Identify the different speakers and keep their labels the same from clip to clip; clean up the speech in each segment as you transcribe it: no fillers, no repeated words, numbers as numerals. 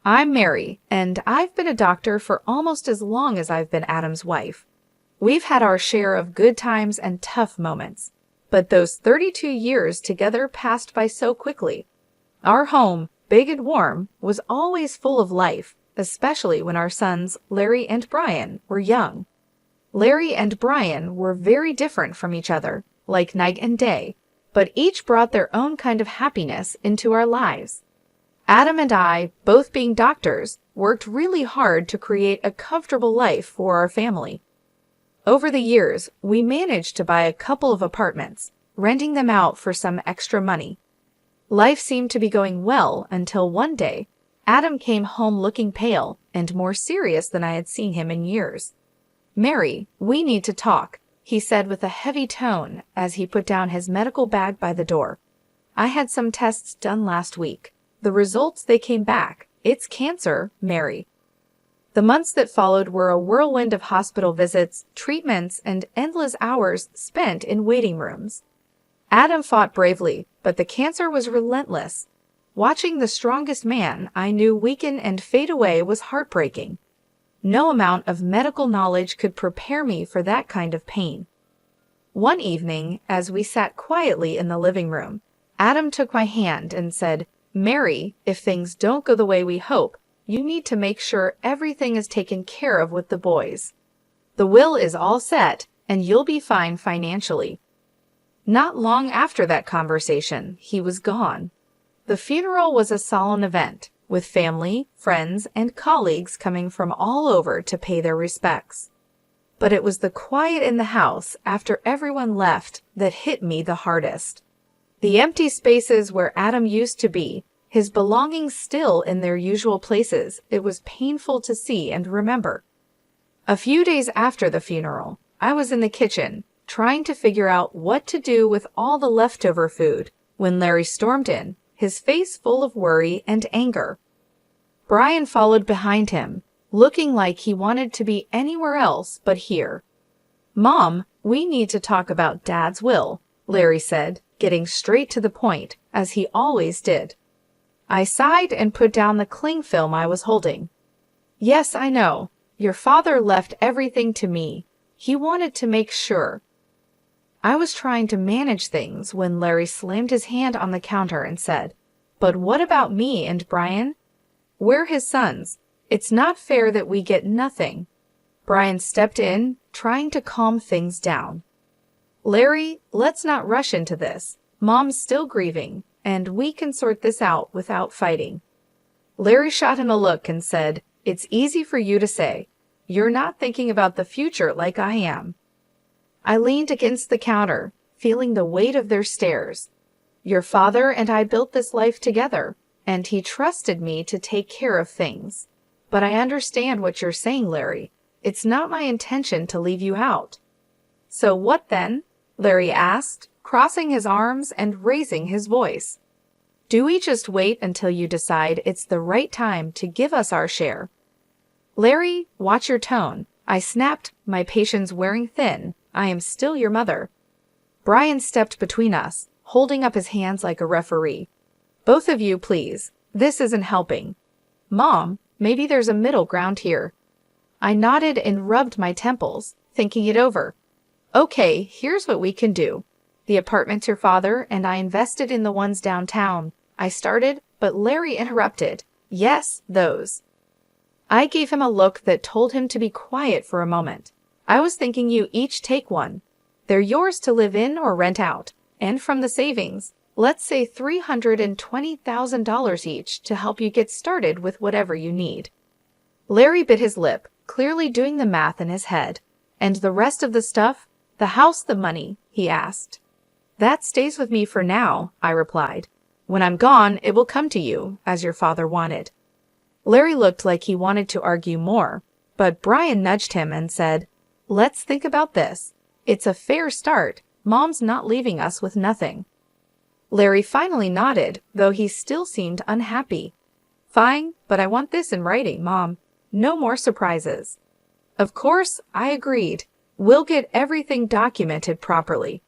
Speaker 1: I'm Mary, and I've been a doctor for almost as long as I've been Adam's wife. We've had our share of good times and tough moments, but those 32 years together passed by so quickly. Our home, big and warm, was always full of life, especially when our sons, Larry and Brian, were young. Larry and Brian were very different from each other, like night and day, but each brought their own kind of happiness into our lives. Adam and I, both being doctors, worked really hard to create a comfortable life for our family. Over the years, we managed to buy a couple of apartments, renting them out for some extra money. Life seemed to be going well until one day, Adam came home looking pale and more serious than I had seen him in years. "Mary, we need to talk," he said with a heavy tone as he put down his medical bag by the door. "I had some tests done last week. The results, they came back. It's cancer, Mary." The months that followed were a whirlwind of hospital visits, treatments, and endless hours spent in waiting rooms. Adam fought bravely, but the cancer was relentless. Watching the strongest man I knew weaken and fade away was heartbreaking. No amount of medical knowledge could prepare me for that kind of pain. One evening, as we sat quietly in the living room, Adam took my hand and said, "Mary, if things don't go the way we hope, you need to make sure everything is taken care of with the boys. The will is all set, and you'll be fine financially." Not long after that conversation, he was gone. The funeral was a solemn event, with family, friends, and colleagues coming from all over to pay their respects. But it was the quiet in the house after everyone left that hit me the hardest. The empty spaces where Adam used to be, his belongings still in their usual places, it was painful to see and remember. A few days after the funeral, I was in the kitchen, trying to figure out what to do with all the leftover food, when Larry stormed in, his face full of worry and anger. Brian followed behind him, looking like he wanted to be anywhere else but here. "Mom, we need to talk about Dad's will," Larry said, getting straight to the point, as he always did. I sighed and put down the cling film I was holding. "Yes, I know. Your father left everything to me. He wanted to make sure." I was trying to manage things when Larry slammed his hand on the counter and said, "But what about me and Brian? We're his sons. It's not fair that we get nothing." Brian stepped in, trying to calm things down. "Larry, let's not rush into this. Mom's still grieving, and we can sort this out without fighting." Larry shot him a look and said, "It's easy for you to say. You're not thinking about the future like I am." I leaned against the counter, feeling the weight of their stares. "Your father and I built this life together, and he trusted me to take care of things. But I understand what you're saying, Larry. It's not my intention to leave you out." "So what then?" Larry asked, crossing his arms and raising his voice. "Do we just wait until you decide it's the right time to give us our share?" "Larry, watch your tone," I snapped, my patience wearing thin. "I am still your mother." Brian stepped between us, holding up his hands like a referee. "Both of you, please. This isn't helping." "Mom, maybe there's a middle ground here." I nodded and rubbed my temples, thinking it over. "Okay, here's what we can do. The apartment's your father, and I invested in the ones downtown," I started, but Larry interrupted. "Yes, those." I gave him a look that told him to be quiet for a moment. "I was thinking you each take one. They're yours to live in or rent out, and from the savings, let's say $320,000 each to help you get started with whatever you need." Larry bit his lip, clearly doing the math in his head. "And the rest of the stuff? The house, the money?" he asked. "That stays with me for now," I replied. "When I'm gone, it will come to you, as your father wanted." Larry looked like he wanted to argue more, but Brian nudged him and said, "Let's think about this. It's a fair start. Mom's not leaving us with nothing." Larry finally nodded, though he still seemed unhappy. "Fine, but I want this in writing, Mom. No more surprises." Of course, I agreed. "We'll get everything documented properly."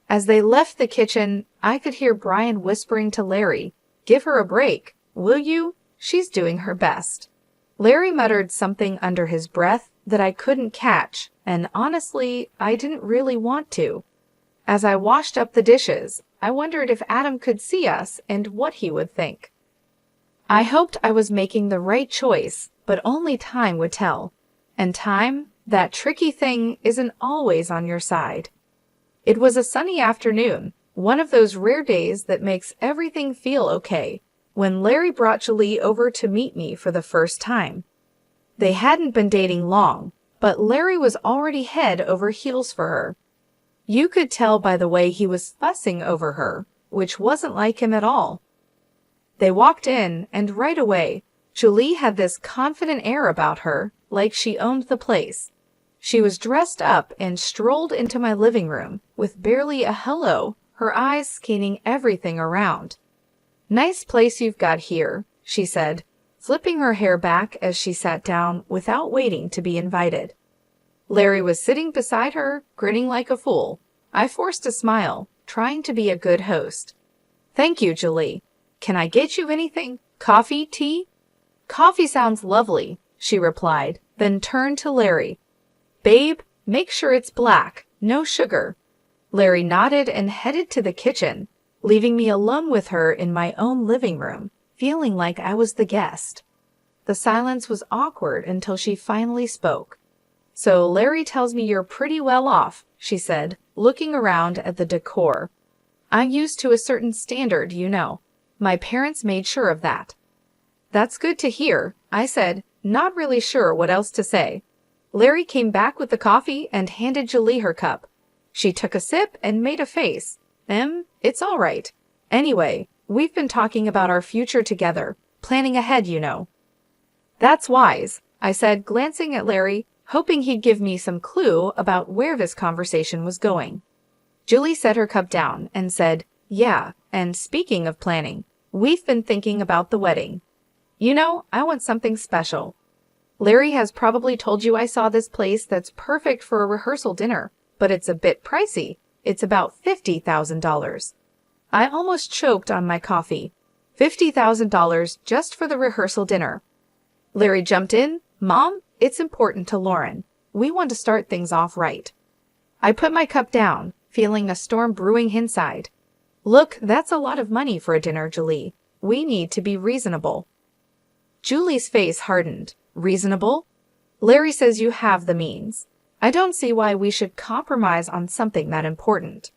Speaker 1: As they left the kitchen, I could hear Brian whispering to Larry, "Give her a break, will you? she's doing her best." Larry muttered something under his breath that I couldn't catch, and honestly, I didn't really want to. As I washed up the dishes, I wondered if Adam could see us and what he would think. I hoped I was making the right choice, but only time would tell. And time, that tricky thing, isn't always on your side. It was a sunny afternoon, one of those rare days that makes everything feel okay, when Larry brought Julie over to meet me for the first time. They hadn't been dating long, but Larry was already head over heels for her. You could tell by the way he was fussing over her, which wasn't like him at all. They walked in, and right away, Julie had this confident air about her, like she owned the place. She was dressed up and strolled into my living room, with barely a hello, her eyes scanning everything around. "Nice place you've got here," she said, flipping her hair back as she sat down without waiting to be invited. Larry was sitting beside her, grinning like a fool. I forced a smile, trying to be a good host. "Thank you, Julie. Can I get you anything? Coffee, tea?" "Coffee sounds lovely," she replied, then turned to Larry. "Babe, make sure it's black, no sugar." Larry nodded and headed to the kitchen, leaving me alone with her in my own living room, feeling like I was the guest. The silence was awkward until she finally spoke. "So Larry tells me you're pretty well off," she said, looking around at the decor. "I'm used to a certain standard, you know. My parents made sure of that." "That's good to hear," I said, not really sure what else to say. Larry came back with the coffee and handed Julie her cup. She took a sip and made a face. It's all right. Anyway, we've been talking about our future together, planning ahead, you know." "That's wise," I said, glancing at Larry, hoping he'd give me some clue about where this conversation was going. Julie set her cup down and said, "Yeah, and speaking of planning, we've been thinking about the wedding. You know, I want something special. Larry has probably told you I saw this place that's perfect for a rehearsal dinner, but it's a bit pricey. It's about $50,000. I almost choked on my coffee. $50,000 just for the rehearsal dinner. Larry jumped in. "Mom, it's important to Lauren. We want to start things off right." I put my cup down, feeling a storm brewing inside. "Look, that's a lot of money for a dinner, Julie. We need to be reasonable." Julie's face hardened. "Reasonable? Larry says you have the means. I don't see why we should compromise on something that important."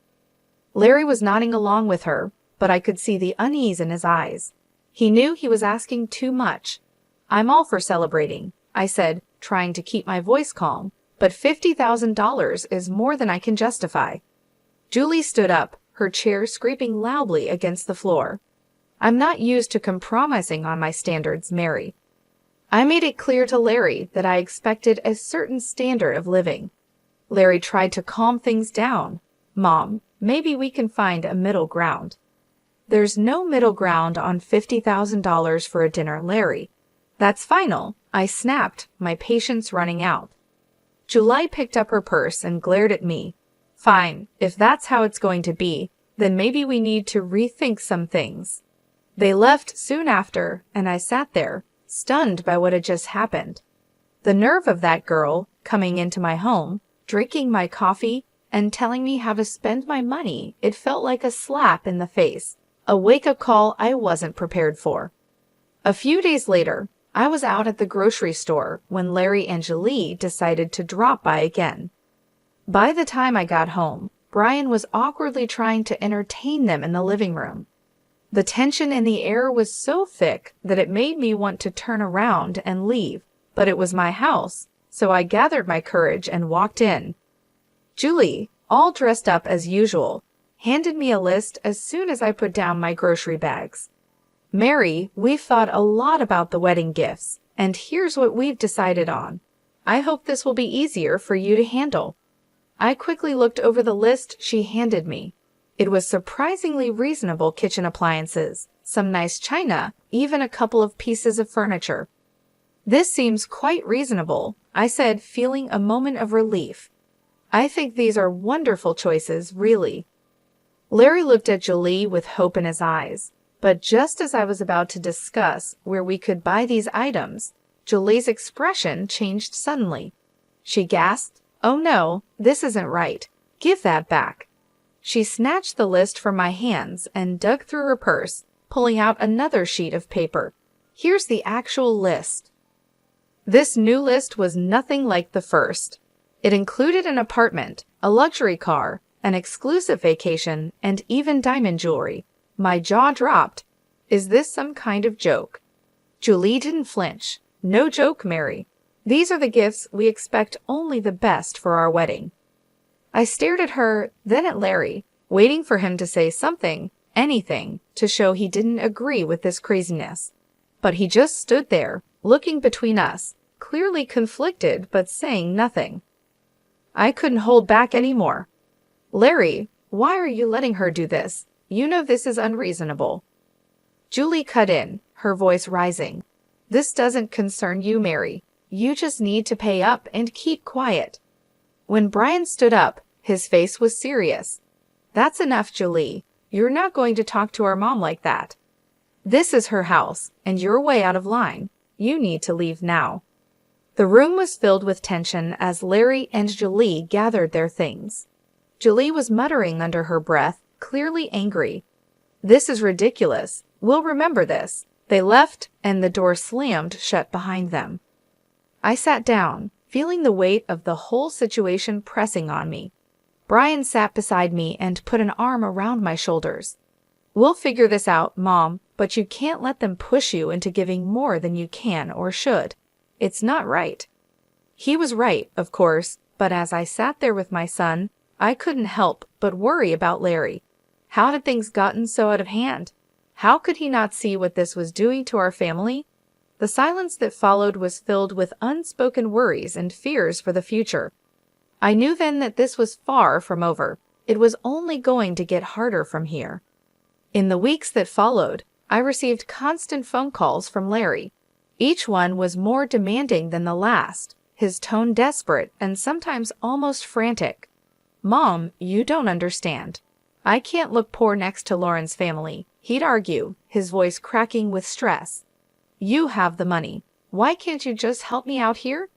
Speaker 1: Larry was nodding along with her, but I could see the unease in his eyes. He knew he was asking too much. "I'm all for celebrating," I said, trying to keep my voice calm, "but $50,000 is more than I can justify." Julie stood up, her chair scraping loudly against the floor. "I'm not used to compromising on my standards, Mary." I made it clear to Larry that I expected a certain standard of living. Larry tried to calm things down. "Mom, maybe we can find a middle ground." "There's no middle ground on $50,000 for a dinner, Larry. That's final," I snapped, my patience running out. Julie picked up her purse and glared at me. "Fine, if that's how it's going to be, then maybe we need to rethink some things." They left soon after, and I sat there, stunned by what had just happened. The nerve of that girl, coming into my home, drinking my coffee, and telling me how to spend my money, it felt like a slap in the face, a wake-up call I wasn't prepared for. A few days later, I was out at the grocery store when Larry and Julie decided to drop by again. By the time I got home, Brian was awkwardly trying to entertain them in the living room. The tension in the air was so thick that it made me want to turn around and leave, but it was my house, so I gathered my courage and walked in. Julie, all dressed up as usual, handed me a list as soon as I put down my grocery bags. "Mary, we've thought a lot about the wedding gifts, and here's what we've decided on. I hope this will be easier for you to handle." I quickly looked over the list she handed me. It was surprisingly reasonable kitchen appliances, some nice china, even a couple of pieces of furniture. "This seems quite reasonable," I said, feeling a moment of relief. "I think these are wonderful choices, really." Larry looked at Julie with hope in his eyes. But just as I was about to discuss where we could buy these items, Julie's expression changed suddenly. She gasped, "Oh no, this isn't right. Give that back." She snatched the list from my hands and dug through her purse, pulling out another sheet of paper. "Here's the actual list." This new list was nothing like the first. It included an apartment, a luxury car, an exclusive vacation, and even diamond jewelry. My jaw dropped. Is this some kind of joke? Julie didn't flinch. "No joke, Mary. These are the gifts we expect only the best for our wedding." I stared at her, then at Larry, waiting for him to say something, anything, to show he didn't agree with this craziness. But he just stood there, looking between us, clearly conflicted but saying nothing. I couldn't hold back anymore. "Larry, why are you letting her do this? You know this is unreasonable." Julie cut in, her voice rising. "This doesn't concern you, Mary. You just need to pay up and keep quiet." When Brian stood up, his face was serious. "That's enough, Julie. You're not going to talk to our mom like that. This is her house, and you're way out of line. You need to leave now." The room was filled with tension as Larry and Julie gathered their things. Julie was muttering under her breath, clearly angry. "This is ridiculous. We'll remember this." They left, and the door slammed shut behind them. I sat down, feeling the weight of the whole situation pressing on me. Brian sat beside me and put an arm around my shoulders. "We'll figure this out, Mom, but you can't let them push you into giving more than you can or should. It's not right." He was right, of course, but as I sat there with my son, I couldn't help but worry about Larry. How had things gotten so out of hand? How could he not see what this was doing to our family? The silence that followed was filled with unspoken worries and fears for the future. I knew then that this was far from over. It was only going to get harder from here. In the weeks that followed, I received constant phone calls from Larry. Each one was more demanding than the last, his tone desperate and sometimes almost frantic. "Mom, you don't understand. I can't look poor next to Lauren's family," he'd argue, his voice cracking with stress. "You have the money. Why can't you just help me out here?"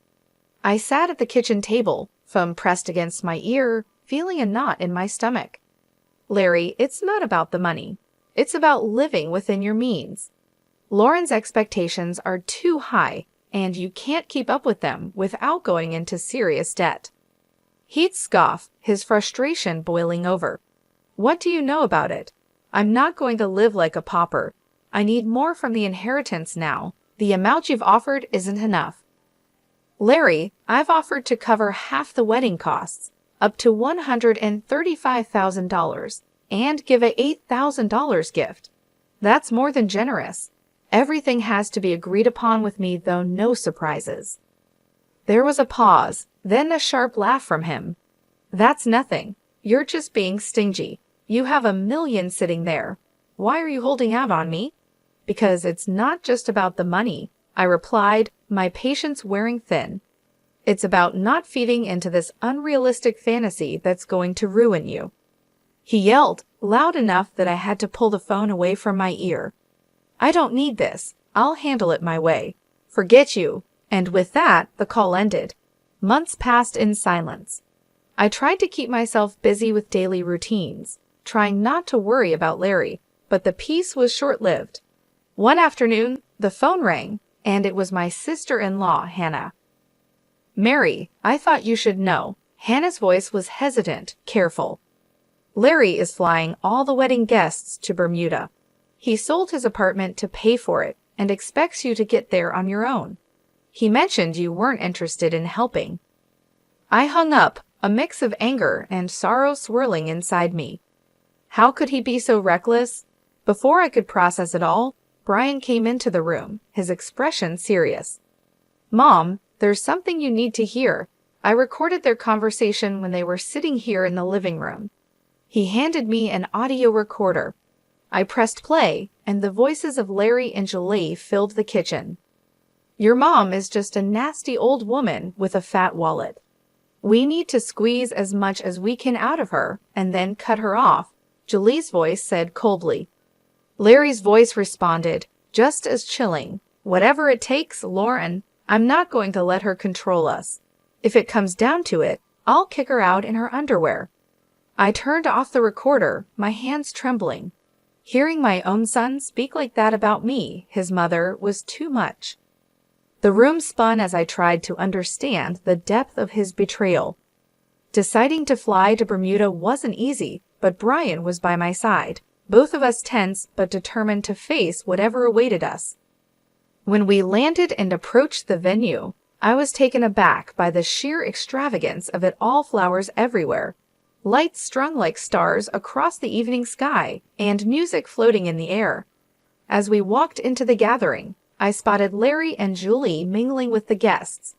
Speaker 1: I sat at the kitchen table, phone pressed against my ear, feeling a knot in my stomach. "Larry, it's not about the money. It's about living within your means. Lauren's expectations are too high, and you can't keep up with them without going into serious debt." He'd scoff, his frustration boiling over. "What do you know about it? I'm not going to live like a pauper. I need more from the inheritance now. The amount you've offered isn't enough." "Larry, I've offered to cover half the wedding costs, up to $135,000, and give a $8,000 gift. That's more than generous. Everything has to be agreed upon with me, though, no surprises." There was a pause, then a sharp laugh from him. "That's nothing. You're just being stingy. You have $1 million sitting there. Why are you holding out on me?" "Because it's not just about the money," I replied, my patience wearing thin. "It's about not feeding into this unrealistic fantasy that's going to ruin you." He yelled, loud enough that I had to pull the phone away from my ear. "I don't need this. I'll handle it my way. Forget you." And with that, the call ended. Months passed in silence. I tried to keep myself busy with daily routines, trying not to worry about Larry, but the peace was short-lived. One afternoon, the phone rang, and it was my sister-in-law, Hannah. "Mary, I thought you should know." Hannah's voice was hesitant, careful. "Larry is flying all the wedding guests to Bermuda. He sold his apartment to pay for it and expects you to get there on your own. He mentioned you weren't interested in helping." I hung up, a mix of anger and sorrow swirling inside me. How could he be so reckless? Before I could process it all, Brian came into the room, his expression serious. "Mom, there's something you need to hear." I recorded their conversation when they were sitting here in the living room. He handed me an audio recorder. I pressed play, and the voices of Larry and Julie filled the kitchen. "Your mom is just a nasty old woman with a fat wallet. We need to squeeze as much as we can out of her and then cut her off," Julie's voice said coldly. Larry's voice responded, just as chilling. Whatever it takes, Lauren. I'm not going to let her control us. If it comes down to it, I'll kick her out in her underwear. I turned off the recorder, my hands trembling. Hearing my own son speak like that about me, his mother, was too much. The room spun as I tried to understand the depth of his betrayal. Deciding to fly to Bermuda wasn't easy, but Brian was by my side, both of us tense but determined to face whatever awaited us. When we landed and approached the venue, I was taken aback by the sheer extravagance of it all, flowers everywhere, lights strung like stars across the evening sky, and music floating in the air. As we walked into the gathering, I spotted Larry and Julie mingling with the guests.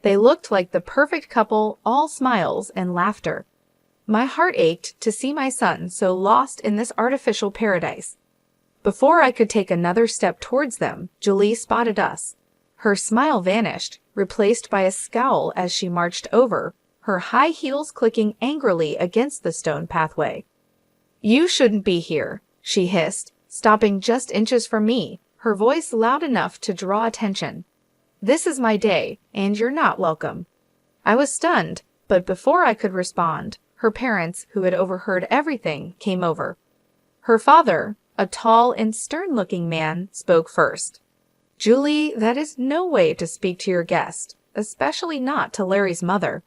Speaker 1: They looked like the perfect couple, all smiles and laughter. My heart ached to see my son so lost in this artificial paradise. Before I could take another step towards them, Julie spotted us. Her smile vanished, replaced by a scowl as she marched over, her high heels clicking angrily against the stone pathway. "You shouldn't be here," she hissed, stopping just inches from me, her voice loud enough to draw attention. "This is my day, and you're not welcome." I was stunned, but before I could respond, her parents, who had overheard everything, came over. Her father, a tall and stern-looking man, spoke first. "Julie, that is no way to speak to your guest, especially not to Larry's mother."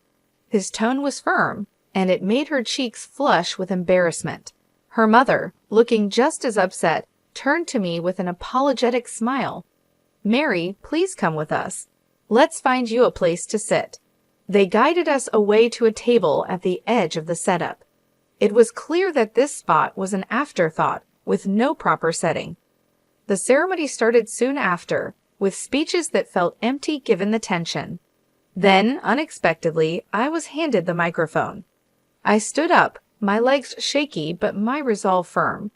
Speaker 1: His tone was firm, and it made her cheeks flush with embarrassment. Her mother, looking just as upset, turned to me with an apologetic smile. "Mary, please come with us. Let's find you a place to sit." They guided us away to a table at the edge of the setup. It was clear that this spot was an afterthought, with no proper setting. The ceremony started soon after, with speeches that felt empty given the tension. Then, unexpectedly, I was handed the microphone. I stood up, my legs shaky but my resolve firm.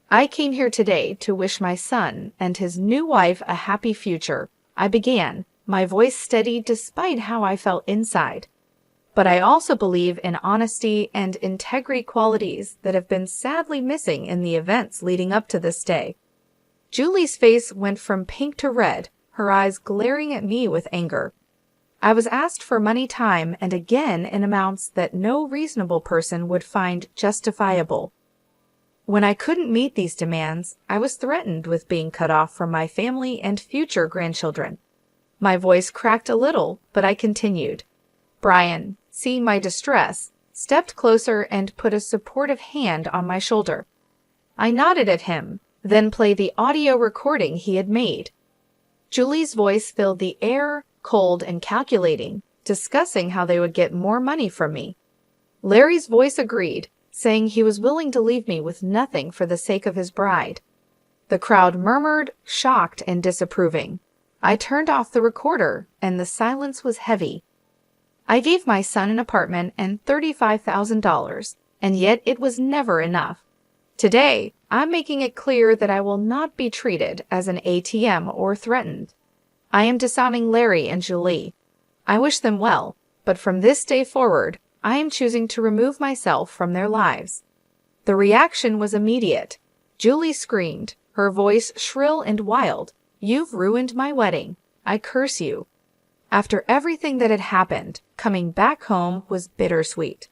Speaker 1: "I came here today to wish my son and his new wife a happy future," I began, my voice steady despite how I felt inside. "But I also believe in honesty and integrity, qualities that have been sadly missing in the events leading up to this day." Julie's face went from pink to red, her eyes glaring at me with anger. I was asked for money, time, and again in amounts that no reasonable person would find justifiable. When I couldn't meet these demands, I was threatened with being cut off from my family and future grandchildren. My voice cracked a little, but I continued. Brian, seeing my distress, stepped closer and put a supportive hand on my shoulder. I nodded at him, then played the audio recording he had made. Julie's voice filled the air, cold and calculating, discussing how they would get more money from me. Larry's voice agreed, saying he was willing to leave me with nothing for the sake of his bride. The crowd murmured, shocked and disapproving. I turned off the recorder, and the silence was heavy. I gave my son an apartment and $35,000, and yet it was never enough. Today, I'm making it clear that I will not be treated as an ATM or threatened. I am disowning Larry and Julie. I wish them well, but from this day forward, I am choosing to remove myself from their lives. The reaction was immediate. Julie screamed, her voice shrill and wild. "You've ruined my wedding. I curse you." After everything that had happened, coming back home was bittersweet.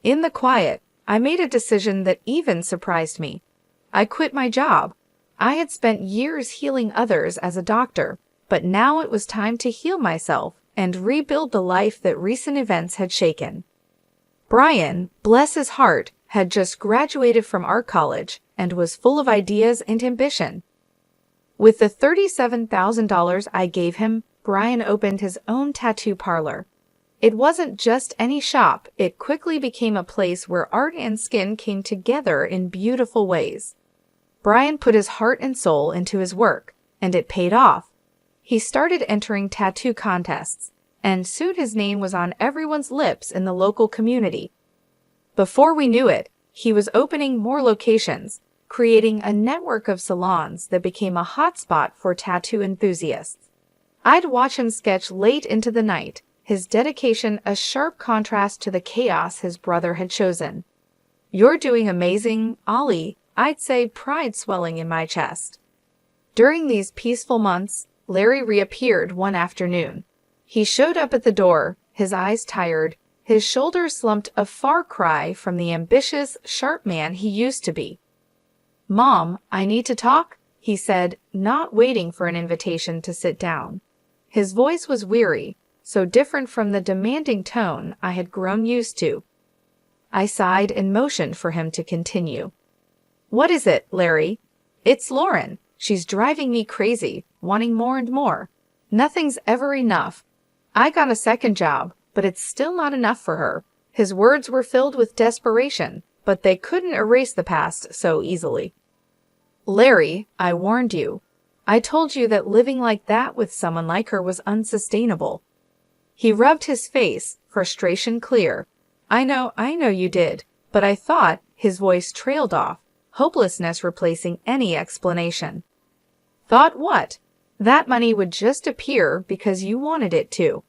Speaker 1: In the quiet, I made a decision that even surprised me. I quit my job. I had spent years healing others as a doctor, but now it was time to heal myself and rebuild the life that recent events had shaken. Brian, bless his heart, had just graduated from art college and was full of ideas and ambition. With the $37,000 I gave him, Brian opened his own tattoo parlor. It wasn't just any shop, it quickly became a place where art and skin came together in beautiful ways. Brian put his heart and soul into his work, and it paid off. He started entering tattoo contests, and soon his name was on everyone's lips in the local community. Before we knew it, he was opening more locations, creating a network of salons that became a hotspot for tattoo enthusiasts. I'd watch him sketch late into the night, his dedication a sharp contrast to the chaos his brother had chosen. "You're doing amazing, Ollie," I'd say pride swelling in my chest. During these peaceful months, Larry reappeared one afternoon. He showed up at the door, his eyes tired, his shoulders slumped, a far cry from the ambitious, sharp man he used to be. "Mom, I need to talk," he said, not waiting for an invitation to sit down. His voice was weary, so different from the demanding tone I had grown used to. I sighed and motioned for him to continue. "What is it, Larry?" "It's Lauren. She's driving me crazy, wanting more and more. Nothing's ever enough. I got a second job, but it's still not enough for her." His words were filled with desperation, but they couldn't erase the past so easily. "Larry, I warned you. I told you that living like that with someone like her was unsustainable." He rubbed his face, frustration clear. I know you did, but I thought," his voice trailed off, hopelessness replacing any explanation. "Thought what?" "That money would just appear because you wanted it to."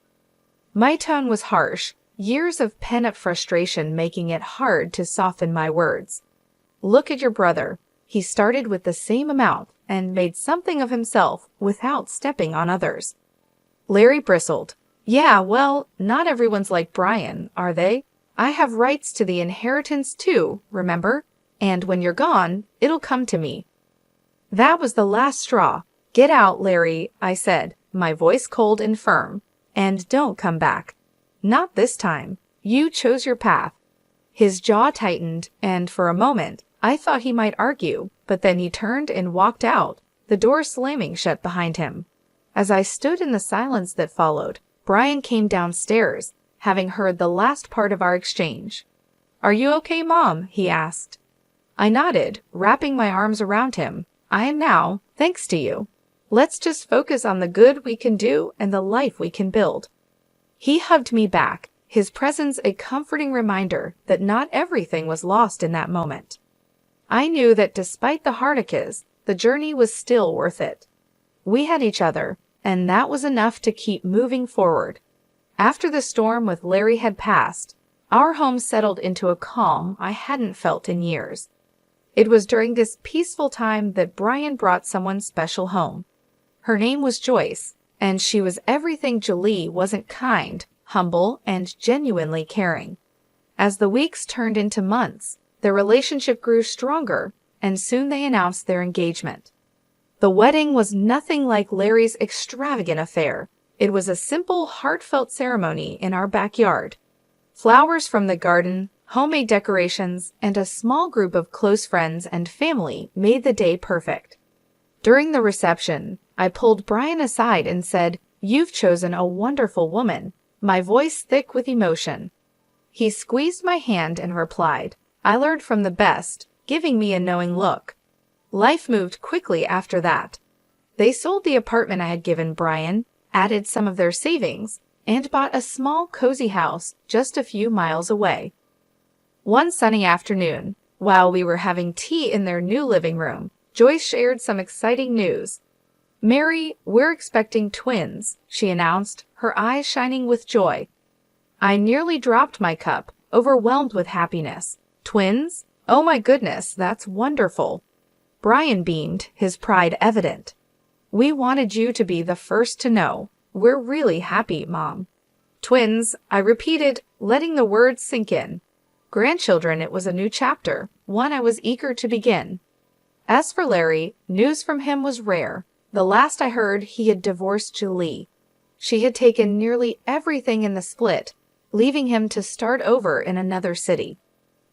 Speaker 1: My tone was harsh, years of pent-up frustration making it hard to soften my words. "Look at your brother. He started with the same amount and made something of himself without stepping on others." Larry bristled. "Yeah, well, not everyone's like Brian, are they? I have rights to the inheritance too, remember? And when you're gone, it'll come to me." That was the last straw. "Get out, Larry," I said, my voice cold and firm. "And don't come back. Not this time. You chose your path." His jaw tightened, and for a moment, I thought he might argue, but then he turned and walked out, the door slamming shut behind him. As I stood in the silence that followed, Brian came downstairs, having heard the last part of our exchange. "Are you okay, Mom?" he asked. I nodded, wrapping my arms around him. "I am now, thanks to you. Let's just focus on the good we can do and the life we can build." He hugged me back, his presence a comforting reminder that not everything was lost in that moment. I knew that despite the heartaches, the journey was still worth it. We had each other, and that was enough to keep moving forward. After the storm with Larry had passed, our home settled into a calm I hadn't felt in years. It was during this peaceful time that Brian brought someone special home. Her name was Joyce, and she was everything Julie wasn't: kind, humble, and genuinely caring. As the weeks turned into months, their relationship grew stronger, and soon they announced their engagement. The wedding was nothing like Larry's extravagant affair. It was a simple, heartfelt ceremony in our backyard. Flowers from the garden, homemade decorations, and a small group of close friends and family made the day perfect. During the reception, I pulled Brian aside and said, "You've chosen a wonderful woman," my voice thick with emotion. He squeezed my hand and replied, "I learned from the best," giving me a knowing look. Life moved quickly after that. They sold the apartment I had given Brian, added some of their savings, and bought a small, cozy house just a few miles away. One sunny afternoon, while we were having tea in their new living room, Joyce shared some exciting news. "Mary, we're expecting twins," she announced, her eyes shining with joy. I nearly dropped my cup, overwhelmed with happiness. "Twins? Oh my goodness, that's wonderful." Brian beamed, his pride evident. "We wanted you to be the first to know. We're really happy, Mom." "Twins," I repeated, letting the words sink in. Grandchildren, it was a new chapter, one I was eager to begin. As for Larry, news from him was rare. The last I heard, he had divorced Julie. She had taken nearly everything in the split, leaving him to start over in another city.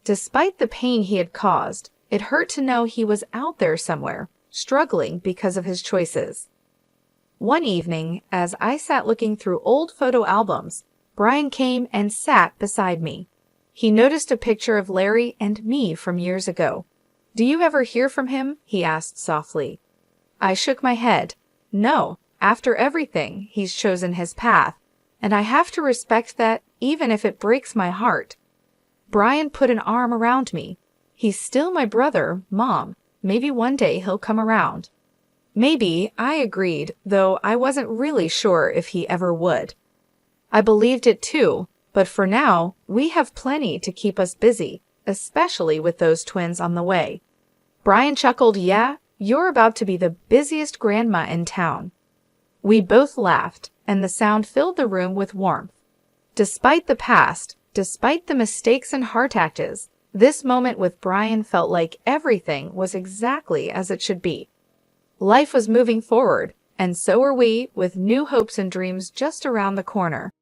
Speaker 1: Despite the pain he had caused, it hurt to know he was out there somewhere, struggling because of his choices. One evening, as I sat looking through old photo albums, Brian came and sat beside me. He noticed a picture of Larry and me from years ago. "Do you ever hear from him?" he asked softly. I shook my head. "No, after everything, he's chosen his path, and I have to respect that, even if it breaks my heart." Brian put an arm around me. "He's still my brother, Mom. Maybe one day he'll come around." Maybe, I agreed, though I wasn't really sure if he ever would. I believed it too, but for now, we have plenty to keep us busy, especially with those twins on the way. Brian chuckled, "Yeah, you're about to be the busiest grandma in town." We both laughed, and the sound filled the room with warmth. Despite the past, despite the mistakes and heart attacks, this moment with Brian felt like everything was exactly as it should be. Life was moving forward, and so were we, with new hopes and dreams just around the corner.